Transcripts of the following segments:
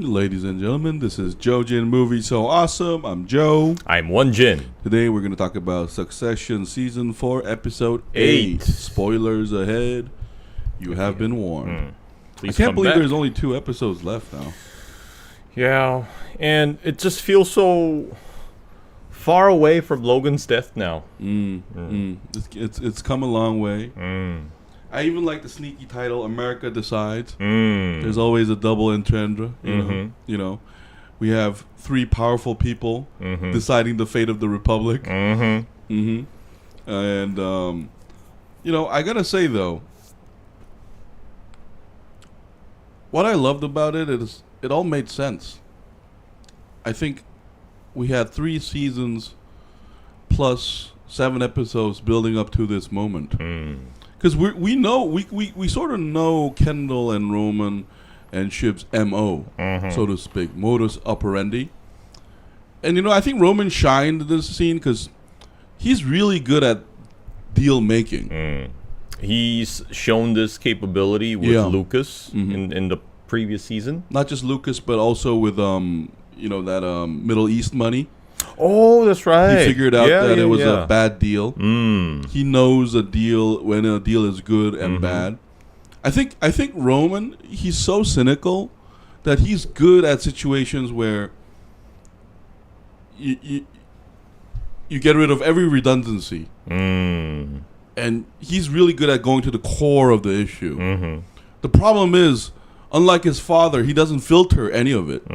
ladies and gentlemen. This is Joe Jin Movie So Awesome. I'm Joe. I'm One Jin. Today we're going to talk about Succession Season 4, Episode 8. Spoilers ahead. You have been warned. I can't believe there's only 2 episodes left now. Yeah, and it just feels so far away from Logan's death now. It's come a long way. I even like the sneaky title, America Decides. There's always a double entendre, you know. We have 3 powerful people deciding the fate of the Republic. And, you know, I gotta say, though, what I loved about it is it all made sense. I think we had 3 seasons plus 7 episodes building up to this moment. Because we sort of know Kendall and Roman and Shiv's M.O., so to speak, modus operandi. And, you know, I think Roman shined this scene because he's really good at deal making. He's shown this capability with Lucas in the previous season. Not just Lucas, but also with, you know, that Middle East money. Oh, that's right. He figured out that it was a bad deal. He knows a deal when a deal is good and bad. I think Roman, he's so cynical that he's good at situations where you get rid of every redundancy. And he's really good at going to the core of the issue. The problem is, unlike his father, he doesn't filter any of it.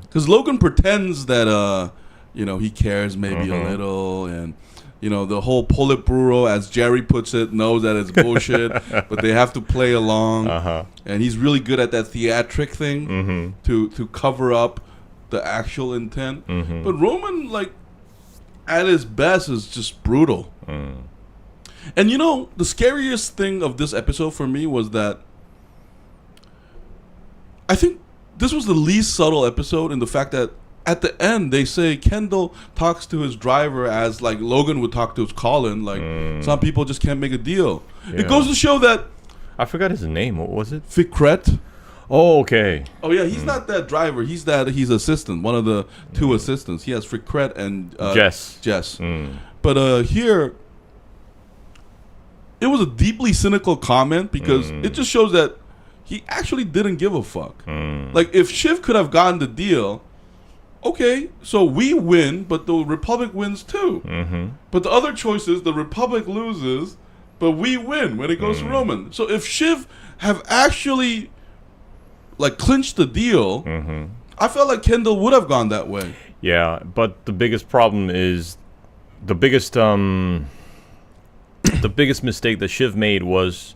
Because Logan pretends that you know, he cares maybe a little, and, you know, the whole Politburo, as Jerry puts it, knows that it's bullshit, but they have to play along. And he's really good at that theatric thing to cover up the actual intent. But Roman, like, at his best, is just brutal. And, you know, the scariest thing of this episode for me was that I think this was the least subtle episode in the fact that at the end, they say Kendall talks to his driver as, like, Logan would talk to his Colin. Like, some people just can't make a deal. It goes to show that... I forgot his name. What was it? Fikret. Oh, okay. Oh, yeah, he's not that driver. He's assistant, one of the 2 assistants. He has Fikret and... Jess. But here, it was a deeply cynical comment because it just shows that he actually didn't give a fuck. Like, if Shiv could have gotten the deal... Okay, so we win, but the Republic wins too. But the other choice is the Republic loses, but we win when it goes to Roman. So if Shiv have actually, like, clinched the deal, I felt like Kendall would have gone that way. Yeah, but the biggest problem is the biggest mistake that Shiv made was,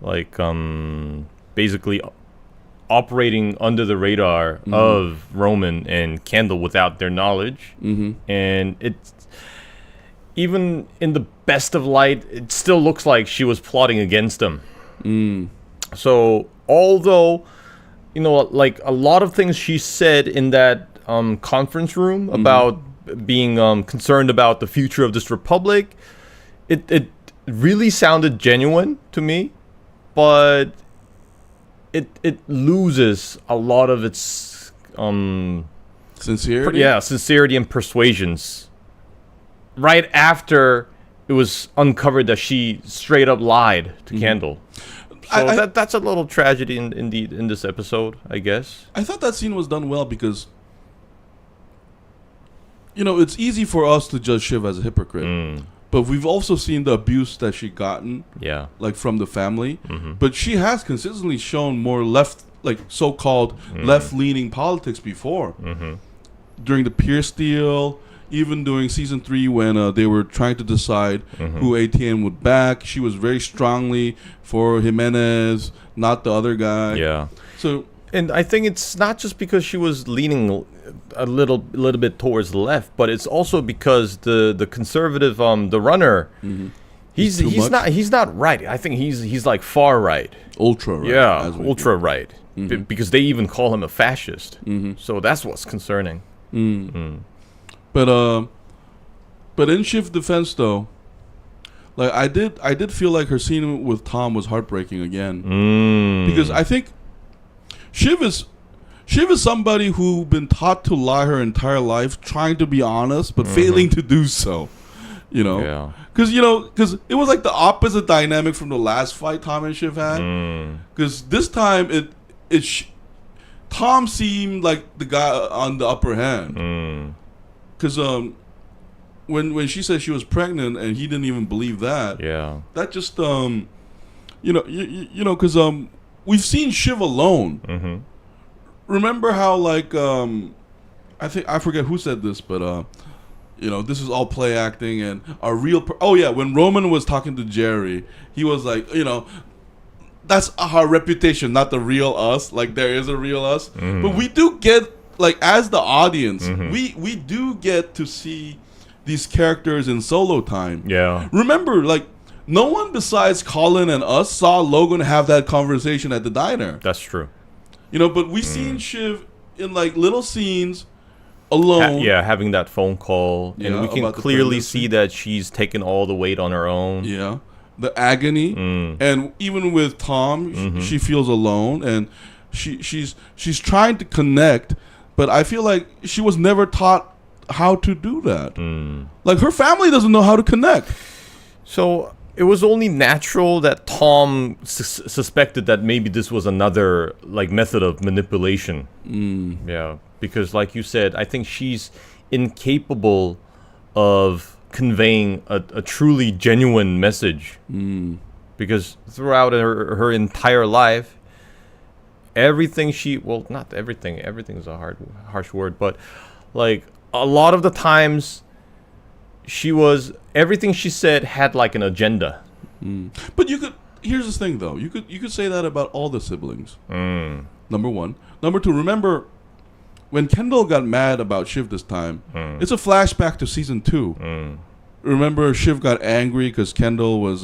like, basically operating under the radar of Roman and Kendall without their knowledge. And it's, even in the best of light, it still looks like she was plotting against them. So although, you know, like, a lot of things she said in that conference room about being concerned about the future of this republic, it really sounded genuine to me, but it loses a lot of its sincerity. Sincerity and persuasions right after it was uncovered that she straight up lied to Kendall. So that's a little tragedy in this episode, I guess. I thought that scene was done well because, you know, it's easy for us to judge Shiv as a hypocrite. But we've also seen the abuse that she gotten, like, from the family. But she has consistently shown more left, like, so-called left-leaning politics before. During the Pierce deal, even during season 3 when they were trying to decide who ATN would back, she was very strongly for Jimenez, not the other guy. So, and I think it's not just because she was leaning a little bit towards the left, but it's also because the conservative the runner, he's not right. I think he's like far right, ultra right, ultra right, because they even call him a fascist. So that's what's concerning. But in Shiv's defense, though, like, I did feel like her scene with Tom was heartbreaking again, because I think Shiv Shiv is somebody who's been taught to lie her entire life, trying to be honest, but failing to do so. You know? Yeah. Because it was like the opposite dynamic from the last fight Tom and Shiv had. Because this time, Tom seemed like the guy on the upper hand. Because when she said she was pregnant and he didn't even believe that, that just, because we've seen Shiv alone. Remember how, like, I forget who said this, but this is all play acting and a real. When Roman was talking to Jerry, he was like, that's our reputation, not the real us. Like, there is a real us, but we do get, like, as the audience, we do get to see these characters in solo time. Yeah. Remember, like, no one besides Colin and us saw Logan have that conversation at the diner. That's true. But we seen Shiv in, like, little scenes alone. Having that phone call. And we can clearly see that she's taken all the weight on her own. Yeah. The agony. And even with Tom, she feels alone. And she's trying to connect, but I feel like she was never taught how to do that. Like, her family doesn't know how to connect. So it was only natural that Tom suspected that maybe this was another, like, method of manipulation. Yeah, because like you said, I think she's incapable of conveying a truly genuine message. Because throughout her entire life, everything not everything is a harsh word, but, like, a lot of the times everything she said had, like, an agenda. But here's the thing, though. You could say that about all the siblings. Number one. Number two, remember when Kendall got mad about Shiv this time, it's a flashback to season 2. Remember, Shiv got angry because Kendall was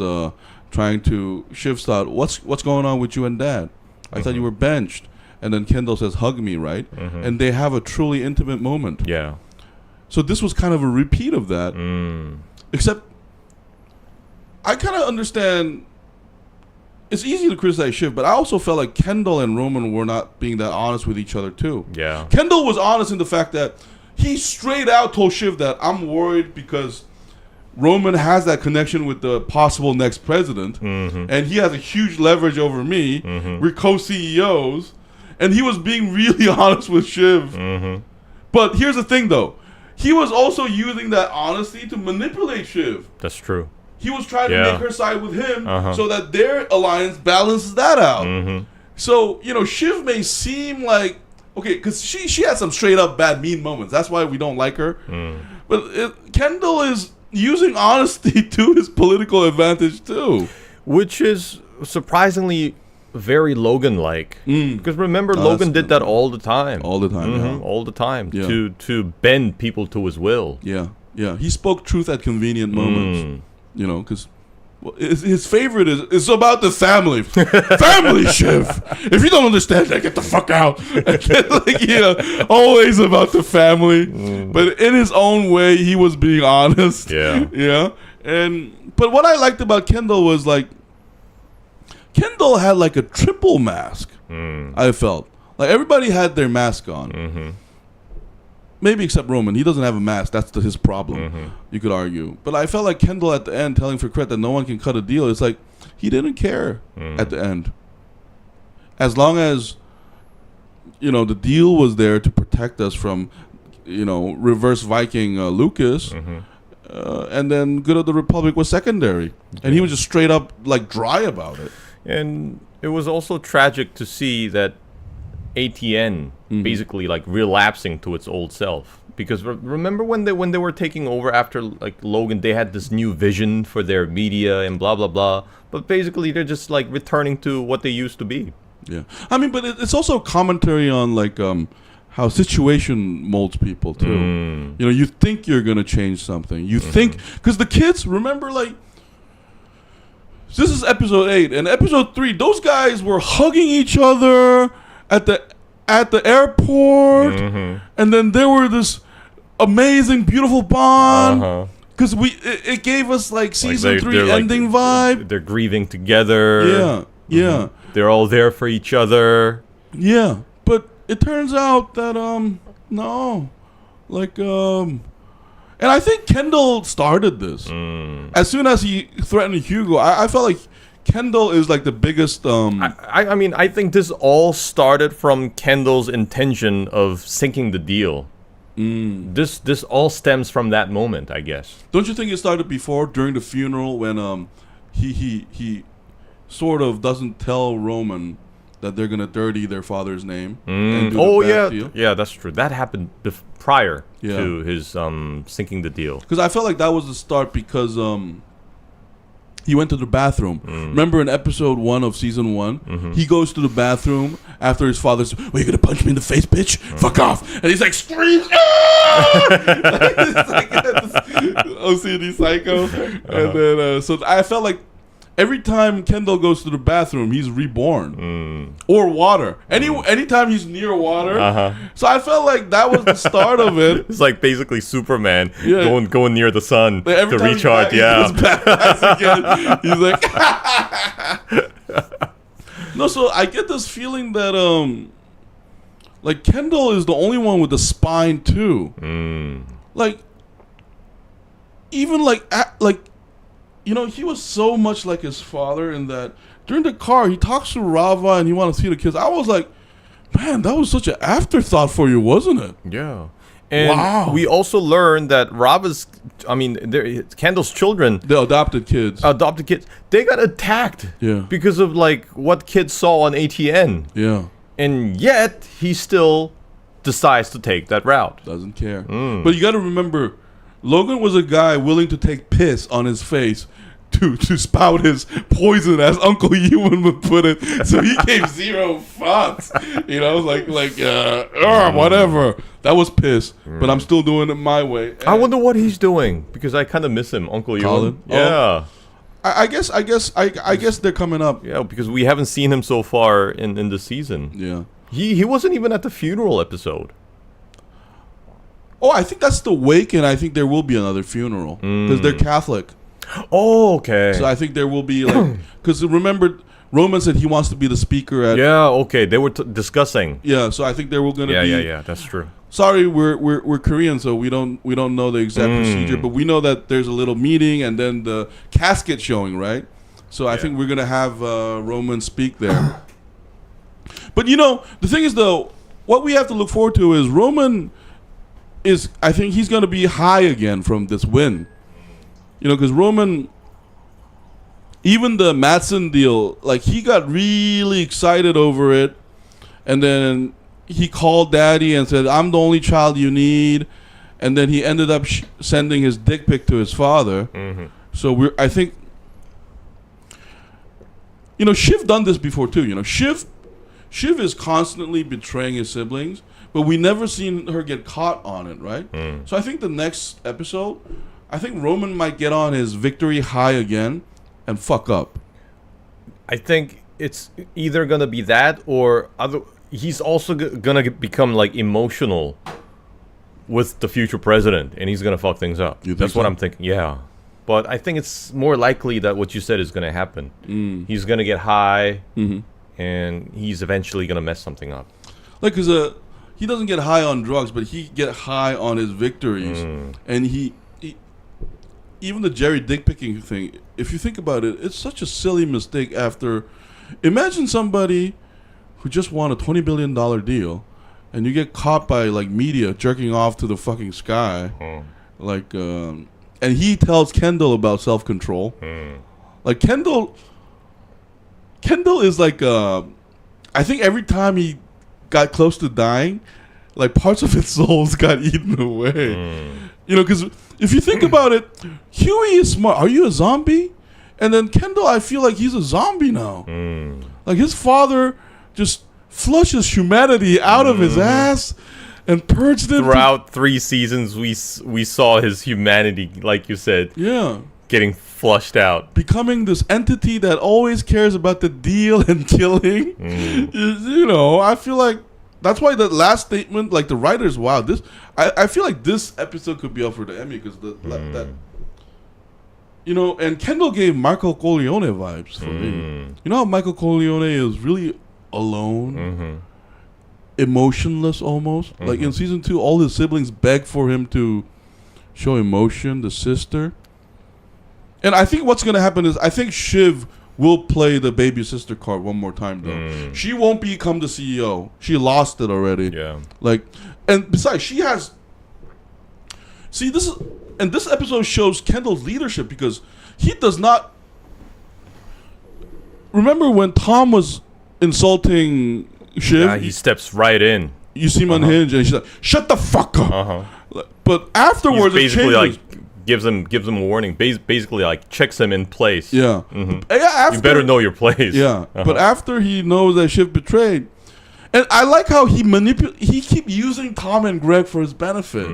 Shiv thought, what's going on with you and Dad? I thought you were benched. And then Kendall says, hug me, right? And they have a truly intimate moment. Yeah. So this was kind of a repeat of that. Except, I kind of understand, it's easy to criticize Shiv, but I also felt like Kendall and Roman were not being that honest with each other, too. Yeah. Kendall was honest in the fact that he straight out told Shiv that I'm worried because Roman has that connection with the possible next president, and he has a huge leverage over me. We're co-CEOs, and he was being really honest with Shiv. But here's the thing, though. He was also using that honesty to manipulate Shiv. That's true. He was trying to make her side with him so that their alliance balances that out. So, Shiv may seem like, okay, because she had some straight up bad, mean moments. That's why we don't like her. But Kendall is using honesty to his political advantage, too. Which is surprisingly very Logan-like. Because remember, Logan did that all the time. All the time, all the time. Yeah. To bend people to his will. Yeah. He spoke truth at convenient moments. Because his favorite is it's about the family. Family, Shiv. If you don't understand that, get the fuck out. Always about the family. But in his own way, he was being honest. Yeah. But what I liked about Kendall was, like, Kendall had, like, a triple mask. I felt like everybody had their mask on. Maybe except Roman. He doesn't have a mask. That's his problem. You could argue. But I felt like Kendall at the end telling Fouquet that no one can cut a deal. It's like he didn't care at the end. As long as, the deal was there to protect us from, reverse Viking Lucas. And then Good of the Republic was secondary. And he was just straight up, like, dry about it. And it was also tragic to see that ATN basically, like, relapsing to its old self. Because remember when they were taking over after, like, Logan, they had this new vision for their media and blah blah blah. But basically they're just, like, returning to what they used to be. Yeah, I mean, but it's also a commentary on, like, how situation molds people too. You think you're gonna change something. You think, because the kids, remember, like, this is episode 8 and episode 3. Those guys were hugging each other at the airport, and then there were this amazing, beautiful bond. Because it gave us, like, season 3 ending, like, vibe. They're grieving together. Yeah. They're all there for each other. Yeah, but it turns out that no, like and I think Kendall started this. As soon as he threatened Hugo, I felt like Kendall is like the biggest. I mean, I think this all started from Kendall's intention of sinking the deal. This all stems from that moment, I guess. Don't you think it started before, during the funeral, when he sort of doesn't tell Roman that they're gonna dirty their father's name? And do the bad deal? Yeah, that's true. That happened prior to his sinking the deal. Because I felt like that was the start, because he went to the bathroom. Remember in episode 1 of season 1, he goes to the bathroom after his father says, "Well, you gonna punch me in the face, bitch? Fuck off!" And he's like screams, it's like OCD psycho. And then so I felt like every time Kendall goes to the bathroom, he's reborn. Or water. Anytime he's near water. So I felt like that was the start of it. It's like basically Superman going near the sun to recharge. He again. He's like, no. So I get this feeling that like Kendall is the only one with the spine too. Like, even like he was so much like his father in that during the car he talks to Rava and he wants to see the kids. I was like, man, that was such an afterthought for you, wasn't it? Yeah. And we also learned that Kendall's children, the adopted kids, they got attacked because of like what kids saw on ATN. Yeah. And yet he still decides to take that route. Doesn't care. But you got to remember, Logan was a guy willing to take piss on his face to spout his poison, as Uncle Ewan would put it. So he gave zero fucks. Whatever. That was piss, but I'm still doing it my way. And I wonder what he's doing, because I kind of miss him, Uncle Ewan. Yeah. I guess they're coming up. Yeah, because we haven't seen him so far in the season. Yeah. He wasn't even at the funeral episode. Oh, I think that's the wake, and I think there will be another funeral because they're Catholic. Oh, okay. So I think there will be like, because remember, Roman said he wants to be the speaker at. Yeah, okay. They were discussing. Yeah, so I think there will going to be. Yeah. That's true. Sorry, we're Korean, so we don't know the exact procedure, but we know that there's a little meeting and then the casket showing, right? So I think we're gonna have Roman speak there. But the thing is though, what we have to look forward to is Roman is, I think he's gonna be high again from this win. Because Roman, even the Madsen deal, like he got really excited over it, and then he called Daddy and said, "I'm the only child you need," and then he ended up sending his dick pic to his father. So I think, Shiv done this before too. Shiv is constantly betraying his siblings, but we never seen her get caught on it, right? So I think the next episode, I think Roman might get on his victory high again and fuck up. I think it's either gonna be that or he's also gonna become like emotional with the future president, and he's gonna fuck things up. That's what I'm thinking. Yeah, but I think it's more likely that what you said is gonna happen. He's gonna get high, and he's eventually gonna mess something up. Like, cause he doesn't get high on drugs, but he get high on his victories, and he even the Jerry dick picking thing. If you think about it, it's such a silly mistake. Imagine somebody who just won a $20 billion deal, and you get caught by like media jerking off to the fucking sky, and he tells Kendall about self-control. Like Kendall is like, I think every time he got close to dying, like parts of his souls got eaten away. Because if you think about it, Huey is smart. Are you a zombie? And then Kendall, I feel like he's a zombie now. Like his father just flushes humanity out of his ass and purged it. Throughout 3 seasons, we saw his humanity, like you said, getting flushed out, becoming this entity that always cares about the deal and killing. I feel like that's why the last statement, like the writers, I feel like this episode could be up for the Emmy because and Kendall gave Michael Corleone vibes for me. You know how Michael Corleone is really alone, emotionless almost. Like in season 2, all his siblings beg for him to show emotion. The sister, and I think what's gonna happen is I think Shiv will play the baby sister card one more time though. She won't become the CEO. She lost it already. Yeah. Like, and besides, she has. See, this episode shows Kendall's leadership because he does not. Remember when Tom was insulting Shiv? Yeah, he steps right in. You see him unhinged, and she's like, "Shut the fuck up." But afterwards, He's basically it changes. like gives him a warning. Basically, like checks him in place. Yeah. You better know your place. Yeah. But after he knows that Shiv betrayed, and I like how he keep using Tom and Greg for his benefit.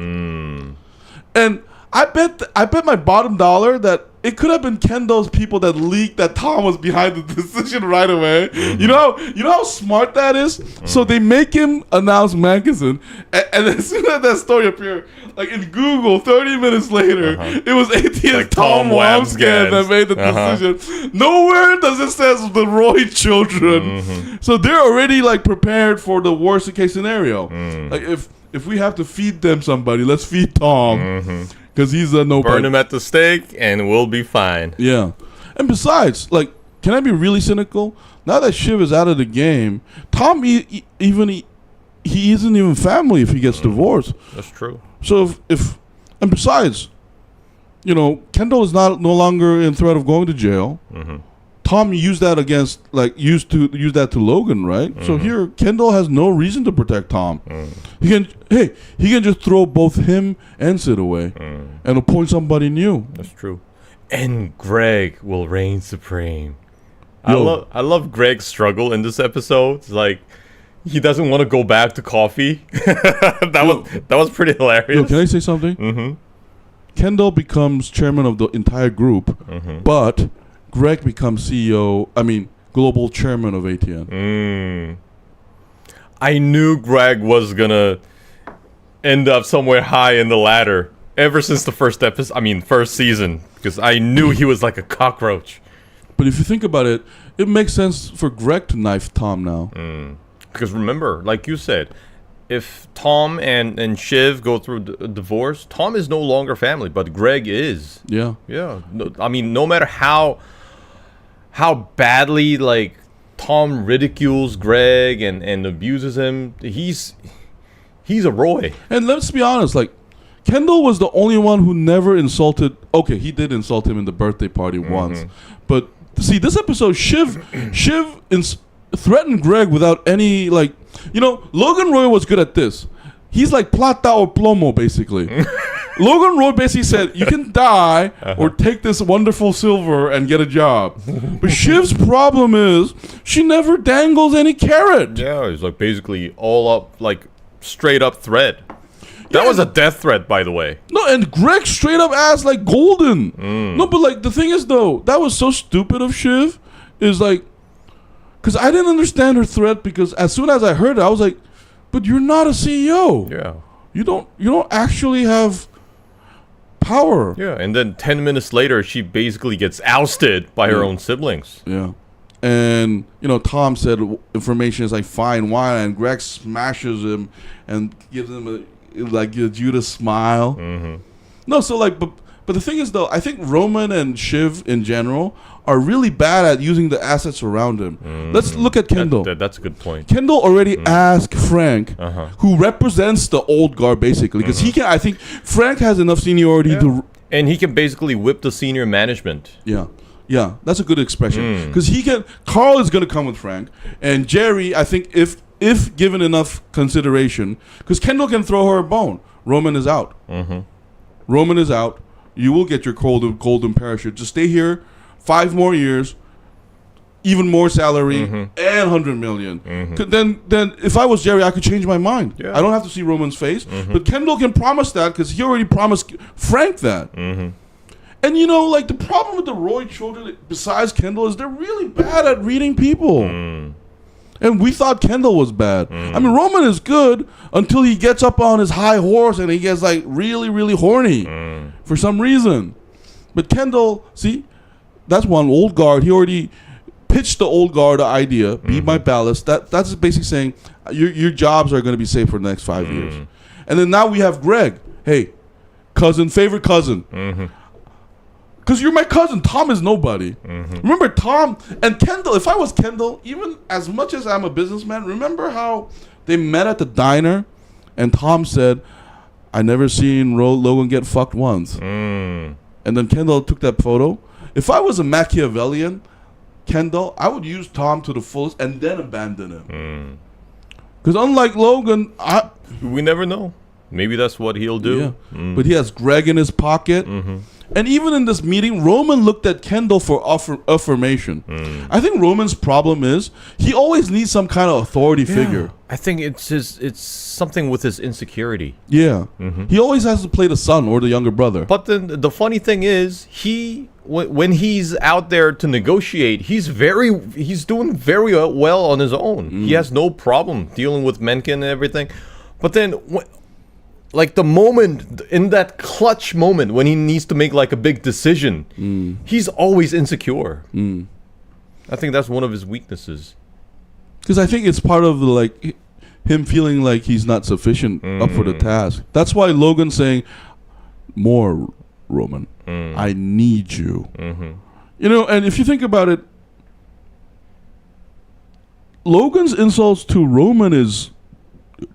And I bet my bottom dollar that it could have been Kendall's people that leaked that Tom was behind the decision right away. You know how smart that is. So they make him announce Magazine, and as soon as that story appeared, like in Google, 30 minutes later, it was AT's Like Tom Wamsgans that made the decision. Nowhere does it says the Roy children. So they're already like prepared for the worst case scenario. Like if we have to feed them somebody, let's feed Tom. Because he's a no. Burn him at the stake, and we'll be fine. Yeah, and besides, like, can I be really cynical? Now that Shiv is out of the game, Tom he isn't even family if he gets divorced. That's true. So if and besides, Kendall is no longer in threat of going to jail. Tom used that used to use that to Logan, right? So here Kendall has no reason to protect Tom. He can just throw both him and Sid away and appoint somebody new. That's true. And Greg will reign supreme. I love Greg's struggle in this episode. It's like he doesn't want to go back to coffee. that was pretty hilarious. Can I say something? Kendall becomes chairman of the entire group, but Greg becomes global chairman of ATN. I knew Greg was gonna end up somewhere high in the ladder ever since the first season, because I knew he was like a cockroach. But if you think about it, it makes sense for Greg to knife Tom now. Because remember, like you said, if Tom and Shiv go through a divorce, Tom is no longer family, but Greg is. Yeah. Yeah. No matter how badly like Tom ridicules Greg and abuses him, he's a Roy. And let's be honest, like Kendall was the only one who never insulted. Okay, he did insult him in the birthday party once, but see this episode, Shiv threatened Greg without any Logan Roy was good at this. He's like plata or plomo basically. Logan Roy basically said, you can die or take this wonderful silver and get a job. But Shiv's problem is she never dangles any carrot. Yeah, it's like basically all up, like straight up threat. That was a death threat, by the way. No, and Greg straight up asked like golden. No, but like the thing is though, that was so stupid of Shiv. Is like, because I didn't understand her threat, because as soon as I heard it, I was like, but you're not a CEO. Yeah. You don't actually have power. Yeah, and then 10 minutes later, she basically gets ousted by her own siblings. Yeah. And, Tom said information is like fine wine, and Greg smashes him and gives him a Judas smile. No, so but the thing is, though, I think Roman and Shiv in general are really bad at using the assets around him. Let's look at Kendall. That's a good point. Kendall already asked Frank, who represents the old guard basically, because I think Frank has enough seniority to... And he can basically whip the senior management. Yeah, that's a good expression. Because Carl is going to come with Frank, and Jerry, I think if given enough consideration, because Kendall can throw her a bone. Roman is out. Roman is out. You will get your golden parachute. Just stay here 5 more years, even more salary, and 100 million. Then if I was Jerry, I could change my mind. Yeah. I don't have to see Roman's face. But Kendall can promise that because he already promised Frank that. And the problem with the Roy children, besides Kendall, is they're really bad at reading people. And we thought Kendall was bad. I mean, Roman is good until he gets up on his high horse and he gets like really, really horny for some reason. But Kendall, see, that's one old guard. He already pitched the old guard idea, be my ballast. That's basically saying your jobs are going to be safe for the next 5 years. And then now we have Greg. Hey, favorite cousin. Because you're my cousin. Tom is nobody. Remember Tom and Kendall. If I was Kendall, even as much as I'm a businessman, remember how they met at the diner and Tom said, I never seen Logan get fucked once. And then Kendall took that photo. If I was a Machiavellian, Kendall, I would use Tom to the fullest and then abandon him. Because unlike Logan, we never know. Maybe that's what he'll do. Yeah. But he has Greg in his pocket. And even in this meeting, Roman looked at Kendall for affirmation. I think Roman's problem is he always needs some kind of authority figure. I think it's something with his insecurity. Yeah. He always has to play the son or the younger brother. But then the funny thing is, when he's out there to negotiate, he's doing very well on his own. He has no problem dealing with Mencken and everything. But then like the moment, in that clutch moment when he needs to make like a big decision, he's always insecure. I think that's one of his weaknesses. Because I think it's part of the, like, him feeling like he's not sufficient up for the task. That's why Logan's saying, more, Roman. I need you. You know, and if you think about it, Logan's insults to Roman is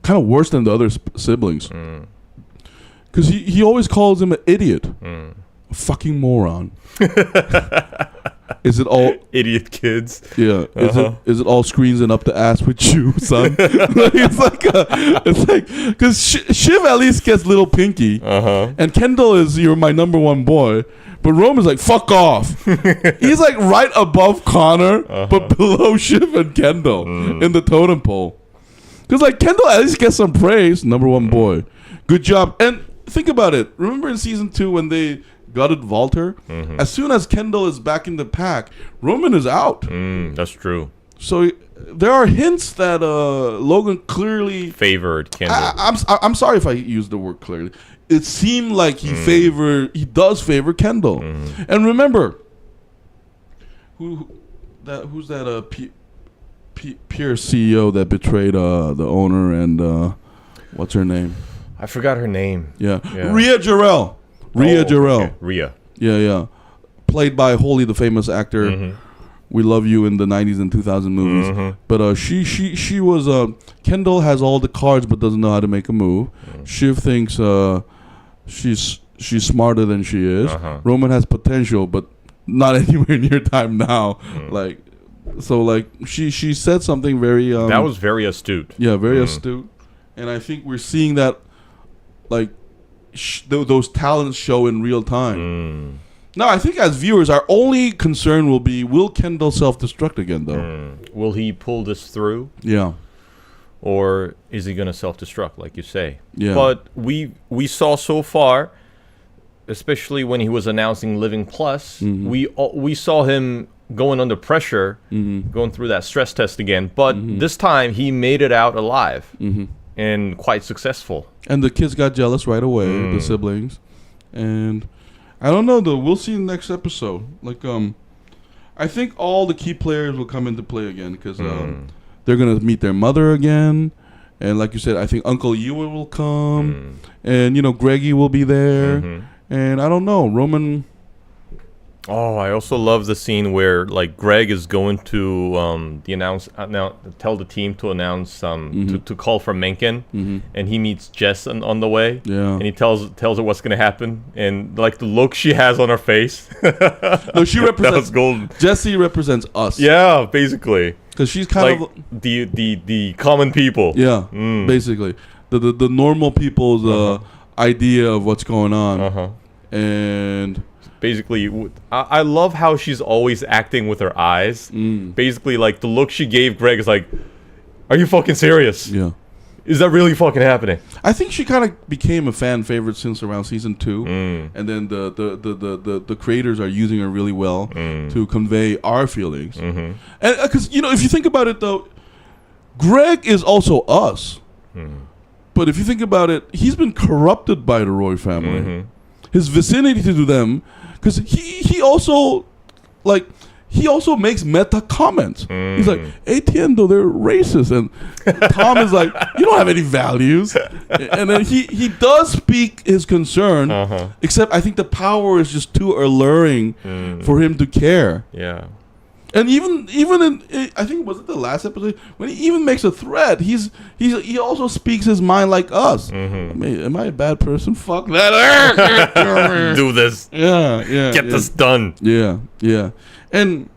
kind of worse than the other siblings. Because he always calls him an idiot. A fucking moron. Is it all idiot kids? Yeah. Is it all screens and up the ass with you, son? It's like because Shiv at least gets little pinky, and Kendall is you're my number one boy, but Roman's like fuck off. He's like right above Connor, but below Shiv and Kendall in the totem pole. Because like Kendall at least gets some praise, number one boy, good job. And think about it. Remember in season 2 when they gutted Walter? As soon as Kendall is back in the pack, Roman is out. That's true. So there are hints that Logan clearly favored Kendall. I'm sorry if I used the word clearly. It seemed like he does favor Kendall. And remember, who's that pure CEO that betrayed the owner and what's her name? I forgot her name. Yeah. Rhea Jarrell. Okay. Rhea. Yeah. Played by Holy, the famous actor. We love you in the 90s and 2000 movies. But she was Kendall has all the cards but doesn't know how to make a move. Shiv thinks she's smarter than she is. Roman has potential but not anywhere near time now. So she said something very that was very astute. Yeah, very astute. And I think we're seeing that like those talents show in real time. Now, I think as viewers, our only concern will be, will Kendall self-destruct again, though? Will he pull this through? Yeah. Or is he going to self-destruct, like you say? Yeah. But we saw so far, especially when he was announcing Living Plus, we saw him going under pressure, going through that stress test again. But this time, he made it out alive and quite successful. And the kids got jealous right away, the siblings. And I don't know, though. We'll see in the next episode. I think all the key players will come into play again because they're going to meet their mother again. And like you said, I think Uncle Ewan will come. And, Greggy will be there. And I don't know, Roman... Oh, I also love the scene where like Greg is going to tell the team to announce to call for Mencken, and he meets Jess on the way, and he tells her what's gonna happen, and like the look she has on her face. No, she represents golden. Jessie represents us. Yeah, basically, because she's kind of the common people. Yeah, basically the normal people's idea of what's going on, and. Basically, I love how she's always acting with her eyes. Basically, like, the look she gave Greg is like, are you fucking serious? Yeah. Is that really fucking happening? I think she kind of became a fan favorite since around season 2. And then the creators are using her really well to convey our feelings. And because, if you think about it, though, Greg is also us. But if you think about it, he's been corrupted by the Roy family. His vicinity to them... Because he also, like, he also makes meta comments. He's like, Atiendo, they're racist. And Tom is like, you don't have any values. And then he does speak his concern, except I think the power is just too alluring for him to care. Yeah. And even in, I think, was it the last episode, when he even makes a threat, he also speaks his mind like us. Am I a bad person? Fuck that. Do this. Yeah. Get this done. Yeah. And,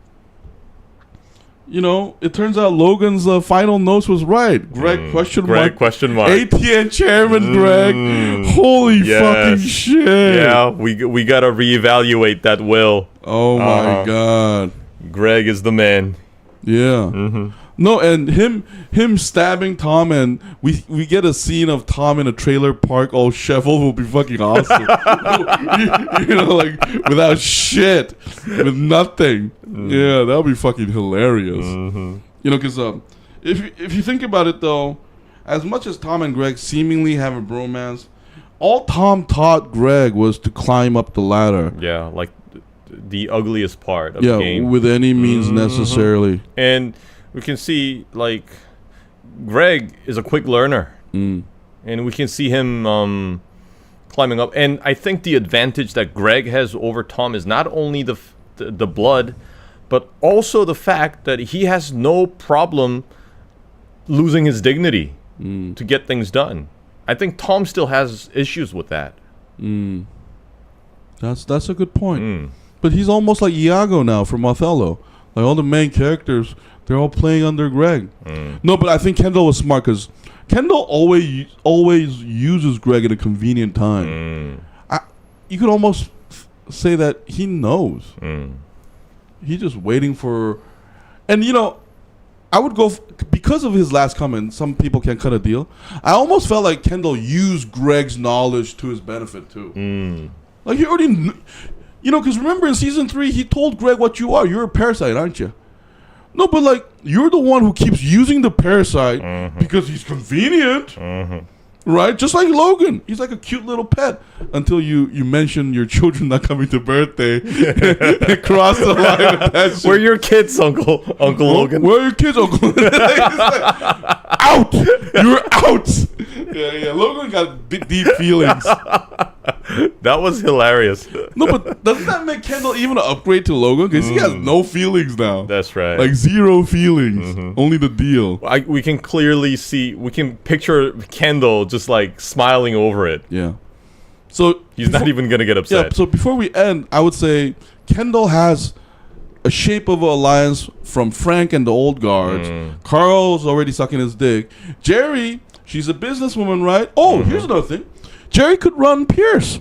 you know, it turns out Logan's final notes was right. Greg, question mark. ATN chairman Greg. Holy fucking shit. Yeah, we got to reevaluate that will. Oh, my God. Greg is the man. Yeah. No, and him stabbing Tom, and we get a scene of Tom in a trailer park all shoveled will be fucking awesome. you know, like without shit, with nothing. Yeah, that'll be fucking hilarious. You know, because if you think about it though, as much as Tom and Greg seemingly have a bromance, all Tom taught Greg was to climb up the ladder. Yeah, like the ugliest part of the game. Yeah, with any means necessarily. And we can see, like, Greg is a quick learner. And we can see him climbing up. And I think the advantage that Greg has over Tom is not only the blood, but also the fact that he has no problem losing his dignity to get things done. I think Tom still has issues with that. That's a good point. But he's almost like Iago now from Othello. Like all the main characters, they're all playing under Greg. No, but I think Kendall was smart because Kendall always uses Greg at a convenient time. You could almost say that he knows. He's just waiting for... And, you know, I would go... because of his last comment, some people can cut a deal. I almost felt like Kendall used Greg's knowledge to his benefit, too. Like, he already... You know, because remember in season 3, he told Greg what you are. You're a parasite, aren't you? No, but like, you're the one who keeps using the parasite because he's convenient. Right? Just like Logan. He's like a cute little pet until you mention your children not coming to birthday and cross the line with that shit. Where are your kids, Uncle Logan? Where are your kids, Uncle? Out! You're out! Yeah. Logan got deep feelings. That was hilarious. No, but doesn't that make Kendall even an upgrade to Logan? Because he has no feelings now. That's right. Like zero feelings. Only the deal. We can clearly see, we can picture Kendall just like smiling over it. Yeah. So he's not even going to get upset. Yeah, so before we end, I would say Kendall has a shape of an alliance from Frank and the old guards. Carl's already sucking his dick. Jerry, she's a businesswoman, right? Oh, here's another thing. Jerry could run Pierce.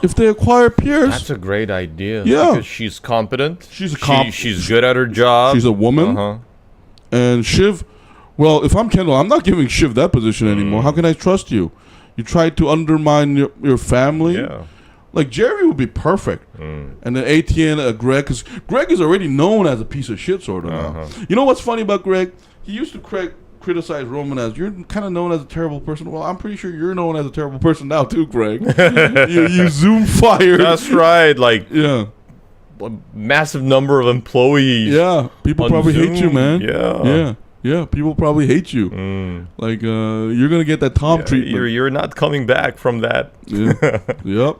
If they acquire Pierce. That's a great idea. Yeah. Because she's competent. She's good at her job. She's a woman. And Shiv, well, if I'm Kendall, I'm not giving Shiv that position anymore. How can I trust you? You tried to undermine your family. Yeah. Like, Jerry would be perfect. And then ATN, Greg, because Greg is already known as a piece of shit sort of now. You know what's funny about Greg? He used to criticize Roman as, you're kind of known as a terrible person. Well, I'm pretty sure you're known as a terrible person now too, Greg. you Zoom fired. That's right. Like, yeah, a massive number of employees. Yeah, people probably Zoom. hate you, man. Yeah, people probably hate you. Like, you're gonna get that Tom treatment. You're not coming back from that. Yep.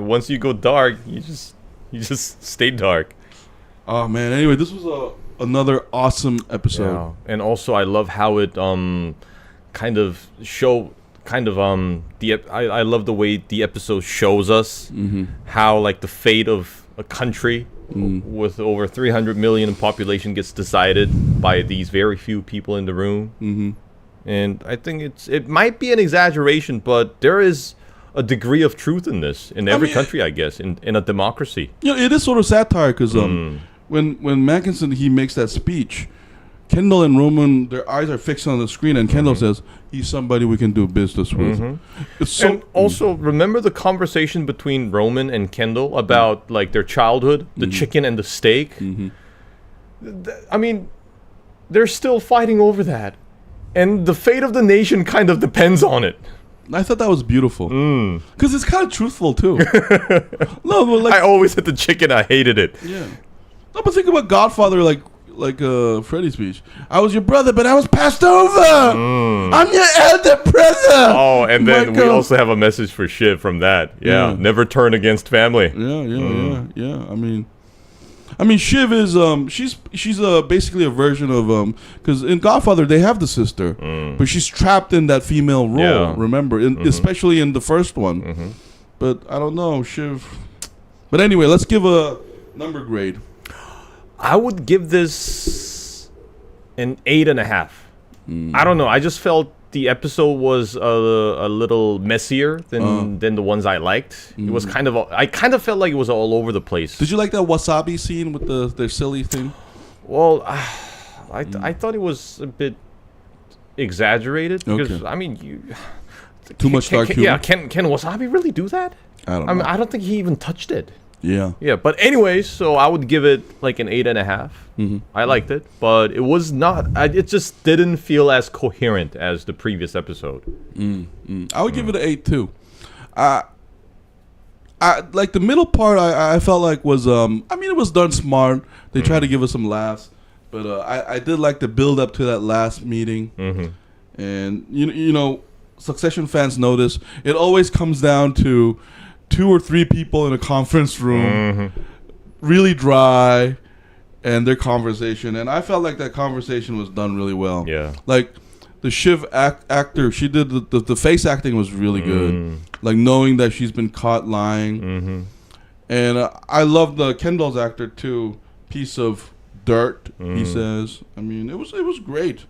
Once you go dark, you just stay dark. Oh man. Anyway, this was another awesome episode. Yeah. And also, I love how it I love the way the episode shows us how, like, the fate of a country with over 300 million in population gets decided by these very few people in the room. And I think it might be an exaggeration, but there is a degree of truth in this in every country, I guess, in a democracy. Yeah, it is sort of satire because when Mackinson, he makes that speech, Kendall and Roman, their eyes are fixed on the screen, and Kendall says, he's somebody we can do business with. It's so, and also, remember the conversation between Roman and Kendall about like their childhood, the chicken and the steak? I mean, they're still fighting over that. And the fate of the nation kind of depends on it. I thought that was beautiful. Because it's kind of truthful, too. No, but like, I always had the chicken. I hated it. Yeah. No, but think about Godfather, like Freddie's speech. I was your brother, but I was passed over. I'm your elder brother. Oh, and then Michael. we also have a message for Shiv from that. Yeah, never turn against family. Yeah. I mean, Shiv is she's basically a version of because in Godfather they have the sister, but she's trapped in that female role. Yeah. Remember, especially in the first one. But I don't know, Shiv. But anyway, let's give a number grade. I would give this an 8.5. I don't know. I just felt the episode was a little messier than the ones I liked. It was I kind of felt like it was all over the place. Did you like that wasabi scene with their silly thing? Well, I thought it was a bit exaggerated because Okay. I mean, Too much dark humor. Yeah, can Wasabi really do that? I don't know. I mean, I don't think he even touched it. Yeah. Yeah, but anyways, so I would give it like an 8.5. I liked it, but it was not. It just didn't feel as coherent as the previous episode. I would give it an 8 too. I like the middle part. I felt like was I mean, it was done smart. They tried to give us some laughs, but I did like the build up to that last meeting. And you know, Succession fans notice it always comes down to 2 or 3 people in a conference room, really dry, and their conversation. And I felt like that conversation was done really well. Yeah. Like the Shiv actor, she did the face acting was really good. Like knowing that she's been caught lying. And I love the Kendall's actor too. Piece of dirt, he says. I mean, it was great.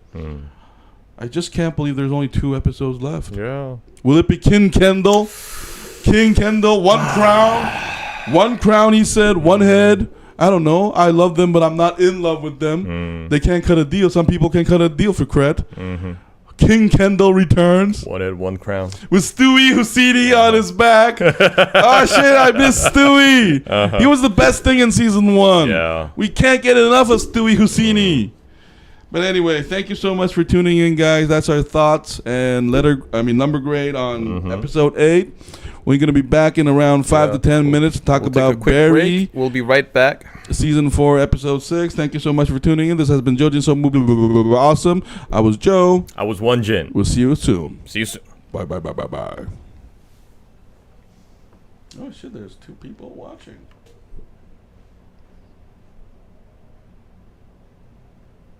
I just can't believe there's only 2 episodes left. Yeah. Will it be King Kendall? King Kendall, 1 crown. 1 crown, he said, 1 head. I don't know. I love them, but I'm not in love with them. They can't cut a deal. Some people can cut a deal for cred. King Kendall returns. 1 head, 1 crown. With Stewie Husini on his back. Oh, shit, I miss Stewie. He was the best thing in season 1. Yeah. We can't get enough of Stewie Husini. But anyway, thank you so much for tuning in, guys. That's our thoughts and number grade on episode 8. We're going to be back in around 5 to 10 minutes to talk about take a quick Barry. break. We'll be right back. Season 4, episode 6. Thank you so much for tuning in. This has been Jojin So Awesome. I was Joe. I was One Jin. We'll see you soon. See you soon. Bye. Oh, shit, there's 2 people watching.